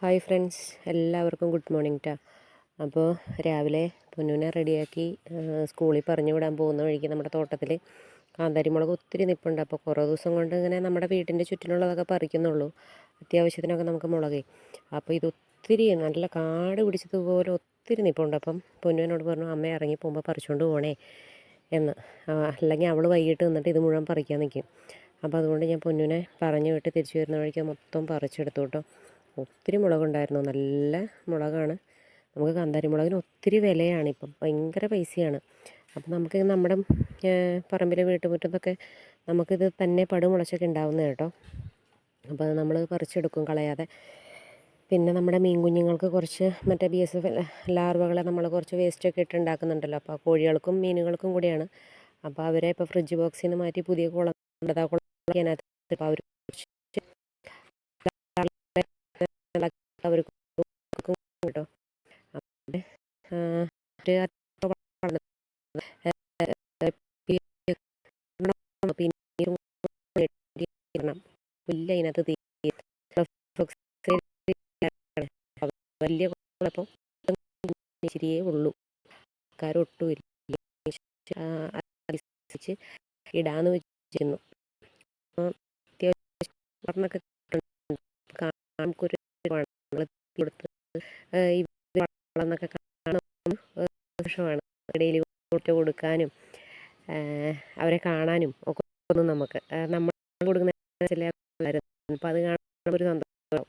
Hi friends, എല്ലാവർക്കും good morning ട്ടാ. അപ്പോൾ രാവിലെ പൊന്നൂനെ റെഡിയാക്കി സ്കൂളിൽ പറഞ്ഞു വിടാൻ പോകുന്ന വഴിക്ക് നമ്മുടെ തോട്ടത്തിൽ കാന്താരിമുളക് ഒത്തിരി നിൽപ്പുണ്ട്. അപ്പോൾ കുറേ ദിവസം കൊണ്ട് ഇങ്ങനെ നമ്മുടെ വീട്ടിൻ്റെ ചുറ്റിനുള്ളതൊക്കെ പറിക്കുന്നുള്ളൂ. അത്യാവശ്യത്തിനൊക്കെ നമുക്ക് മുളകേ. അപ്പോൾ ഇതൊത്തിരി നല്ല കാട് പിടിച്ചതുപോലെ ഒത്തിരി നിൽപ്പുണ്ട്. അപ്പം പൊന്നൂനോട് പറഞ്ഞു, അമ്മ ഇറങ്ങി പോകുമ്പോൾ പറിച്ചുകൊണ്ട് പോകണേ എന്ന്. അല്ലെങ്കിൽ അവൾ വൈകിട്ട് നിന്നിട്ട് ഇത് മുഴുവൻ പറിക്കാൻ നിൽക്കും. അപ്പോൾ അതുകൊണ്ട് ഞാൻ പൊന്നൂനെ പറഞ്ഞു വിട്ട് തിരിച്ചു വരുന്ന വഴിക്ക് മൊത്തം പറിച്ചെടുത്തു കേട്ടോ. ഒത്തിരി മുളകുണ്ടായിരുന്നു, നല്ല മുളകാണ്. നമുക്ക് കാന്താരി മുളകിന് ഒത്തിരി വിലയാണ് ഇപ്പം, ഭയങ്കര പൈസയാണ്. അപ്പം നമുക്ക് നമ്മുടെ പറമ്പിലെ വീട്ടുമുറ്റത്തൊക്കെ നമുക്കിത് തന്നെ പടുമുളച്ചൊക്കെ ഉണ്ടാവുന്നത് കേട്ടോ. അപ്പോൾ നമ്മൾ പറിച്ചെടുക്കും കളയാതെ. പിന്നെ നമ്മുടെ മീൻ കുഞ്ഞുങ്ങൾക്ക് കുറച്ച് മറ്റേ BSF ലാർവകളെ നമ്മൾ കുറച്ച് വേസ്റ്റൊക്കെ ഇട്ട് ഉണ്ടാക്കുന്നുണ്ടല്ലോ. അപ്പോൾ കോഴികൾക്കും മീനുകൾക്കും കൂടിയാണ്. അപ്പോൾ അവരെ ഇപ്പോൾ ഫ്രിഡ്ജ് ബോക്സിൽ നിന്ന് മാറ്റി പുതിയ കുളം അതിനകത്ത് ഇപ്പോൾ അവർ അവർക്ക് കേട്ടോ. പുല്ല അതിനകത്ത് വലിയ കുളപ്പം ശരിയേ ഉള്ളൂ, കാരൊട്ടും അനുസരിച്ച് ഇടാന്ന് വെച്ചിരുന്നു. അത്യാവശ്യം നമുക്കൊരു കൊടുത്ത് ഈ വളർന്നൊക്കെ കാണുമ്പോൾ ഡെയിലി കൊടുക്കാനും അവരെ കാണാനും ഒക്കെ ഒന്നും നമുക്ക് നമ്മൾ കൊടുക്കുന്ന അപ്പോൾ അത് കാണുമ്പോൾ ഒരു സന്തോഷം.